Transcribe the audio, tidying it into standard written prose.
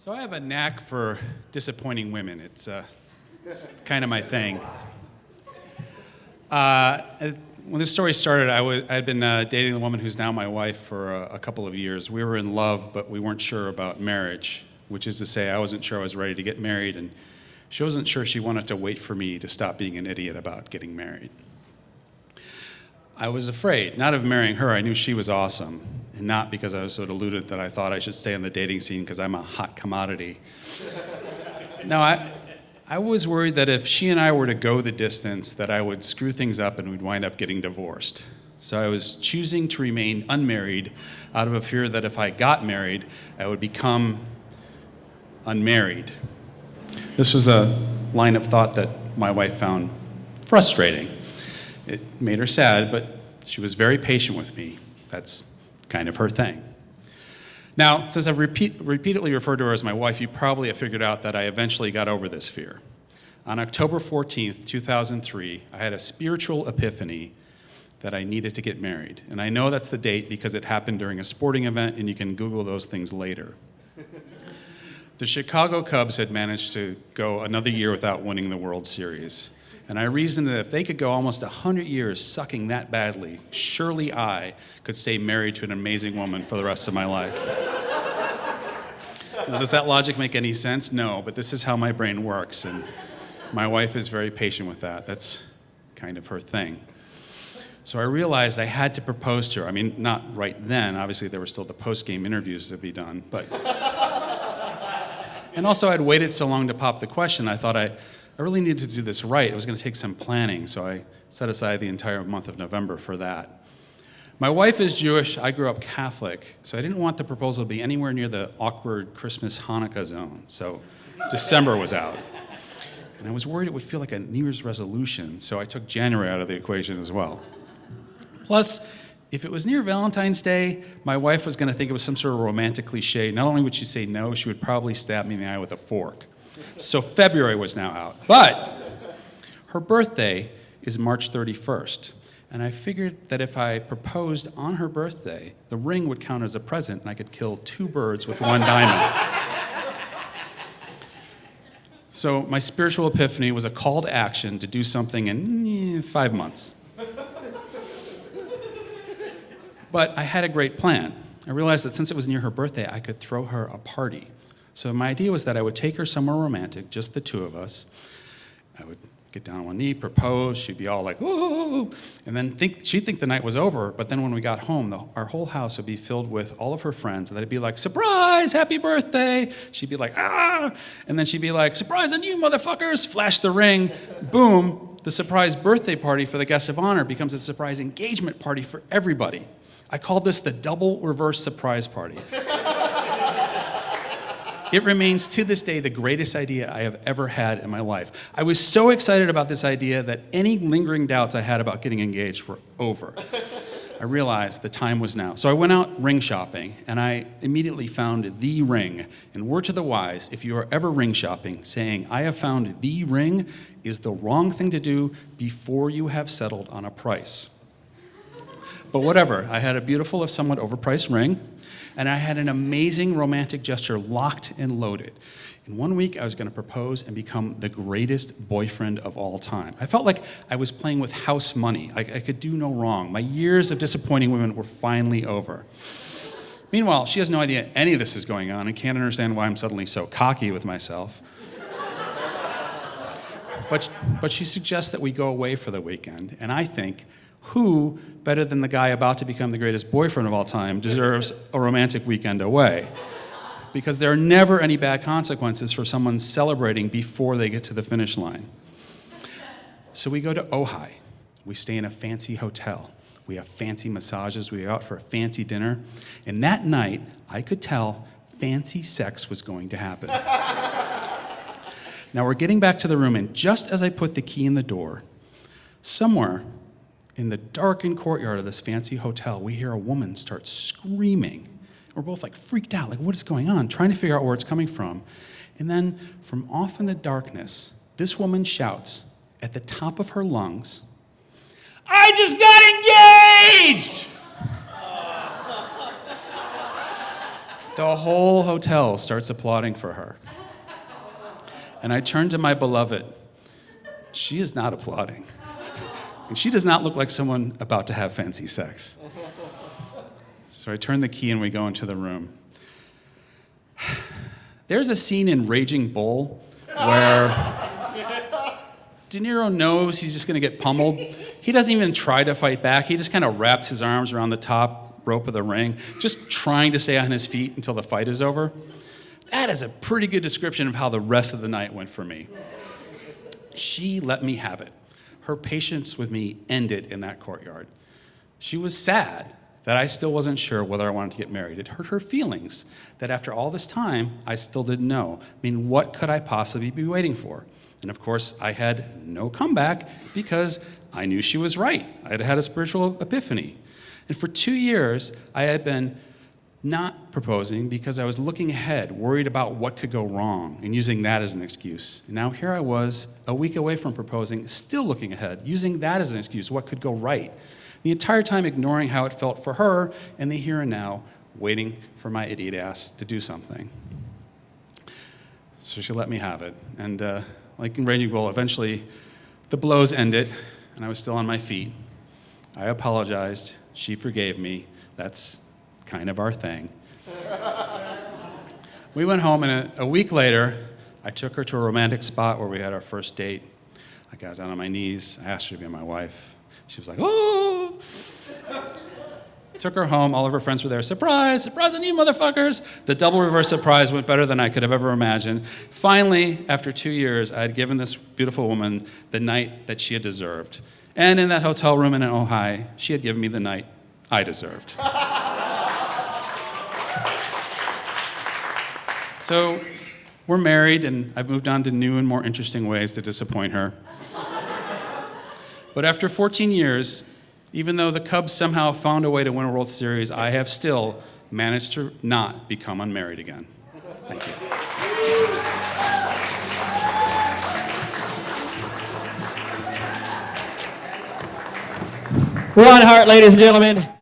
So I have a knack for disappointing women. It's kind of my thing. When this story started, I had been dating the woman who's now my wife for a couple of years. We were in love, but we weren't sure about marriage, which is to say I wasn't sure I was ready to get married, and she wasn't sure she wanted to wait for me to stop being an idiot about getting married. I was afraid, not of marrying her. I knew she was awesome, and not because I was so deluded that I thought I should stay on the dating scene because I'm a hot commodity. No, I was worried that if she and I were to go the distance, that I would screw things up and we'd wind up getting divorced. So I was choosing to remain unmarried out of a fear that if I got married, I would become unmarried. This was a line of thought that my wife found frustrating. It made her sad, but she was very patient with me. That's kind of her thing. Now, since I've repeatedly referred to her as my wife, you probably have figured out that I eventually got over this fear. On October 14th, 2003, I had a spiritual epiphany that I needed to get married. And I know that's the date because it happened during a sporting event, and you can Google those things later. The Chicago Cubs had managed to go another year without winning the World Series. And I reasoned that if they could go almost 100 years sucking that badly, surely I could stay married to an amazing woman for the rest of my life. Now, does that logic make any sense? No, but this is how my brain works, and my wife is very patient with that. That's kind of her thing. So I realized I had to propose to her. I mean, not right then. Obviously, there were still the post-game interviews to be done, but... And also, I'd waited so long to pop the question, I thought I really needed to do this right. It was going to take some planning, so I set aside the entire month of November for that. My wife is Jewish. I grew up Catholic, so I didn't want the proposal to be anywhere near the awkward Christmas Hanukkah zone, so December was out. And I was worried it would feel like a New Year's resolution, so I took January out of the equation as well. Plus, if it was near Valentine's Day, my wife was going to think it was some sort of romantic cliche. Not only would she say no, she would probably stab me in the eye with a fork. So February was now out. But her birthday is March 31st. And I figured that if I proposed on her birthday, the ring would count as a present and I could kill two birds with one diamond. So my spiritual epiphany was a call to action to do something in 5 months. But I had a great plan. I realized that since it was near her birthday, I could throw her a party. So my idea was that I would take her somewhere romantic, just the two of us. I would get down on one knee, propose, she'd be all like, ooh, and then she'd think the night was over, but then when we got home, our whole house would be filled with all of her friends, and they'd be like, surprise, happy birthday! She'd be like, ah! And then she'd be like, surprise on you, motherfuckers! Flash the ring, boom, the surprise birthday party for the guest of honor becomes a surprise engagement party for everybody. I called this the double reverse surprise party. It remains to this day the greatest idea I have ever had in my life. I was so excited about this idea that any lingering doubts I had about getting engaged were over. I realized the time was now. So I went out ring shopping, and I immediately found the ring. And word to the wise, if you are ever ring shopping, saying, I have found the ring is the wrong thing to do before you have settled on a price. But whatever, I had a beautiful, if somewhat overpriced ring, and I had an amazing romantic gesture locked and loaded. In 1 week, I was going to propose and become the greatest boyfriend of all time. I felt like I was playing with house money. I could do no wrong. My years of disappointing women were finally over. Meanwhile, she has no idea any of this is going on and can't understand why I'm suddenly so cocky with myself. But she suggests that we go away for the weekend, and I think, who better than the guy about to become the greatest boyfriend of all time deserves a romantic weekend away? Because there are never any bad consequences for someone celebrating before they get to the finish line. So we go to Ojai. We stay in a fancy hotel. We have fancy massages. We go out for a fancy dinner. And that night, I could tell fancy sex was going to happen. Now we're getting back to the room, and just as I put the key in the door, somewhere in the darkened courtyard of this fancy hotel, we hear a woman start screaming. We're both like freaked out, like what is going on? Trying to figure out where it's coming from. And then from off in the darkness, this woman shouts at the top of her lungs, I just got engaged! The whole hotel starts applauding for her. And I turn to my beloved. She is not applauding. And she does not look like someone about to have fancy sex. So I turn the key and we go into the room. There's a scene in Raging Bull where De Niro knows he's just going to get pummeled. He doesn't even try to fight back. He just kind of wraps his arms around the top rope of the ring, just trying to stay on his feet until the fight is over. That is a pretty good description of how the rest of the night went for me. She let me have it. Her patience with me ended in that courtyard. She was sad that I still wasn't sure whether I wanted to get married. It hurt her feelings that after all this time, I still didn't know. I mean, what could I possibly be waiting for? And of course, I had no comeback because I knew she was right. I had had a spiritual epiphany. And for 2 years, I had been not proposing because I was looking ahead, worried about what could go wrong, and using that as an excuse. And now here I was, a week away from proposing, still looking ahead, using that as an excuse, what could go right. The entire time ignoring how it felt for her in the here and now, waiting for my idiot ass to do something. So she let me have it. And like in Raging Bull, eventually the blows ended, and I was still on my feet. I apologized. She forgave me. That's kind of our thing. We went home, and a week later, I took her to a romantic spot where we had our first date. I got down on my knees. I asked her to be my wife. She was like, oh. Took her home. All of her friends were there. Surprise! Surprise on you, motherfuckers! The double reverse surprise went better than I could have ever imagined. Finally, after 2 years, I had given this beautiful woman the night that she had deserved. And in that hotel room in Ojai, she had given me the night I deserved. So we're married, and I've moved on to new and more interesting ways to disappoint her. But after 14 years, even though the Cubs somehow found a way to win a World Series, I have still managed to not become unmarried again. Thank you. Ron Hart, ladies and gentlemen.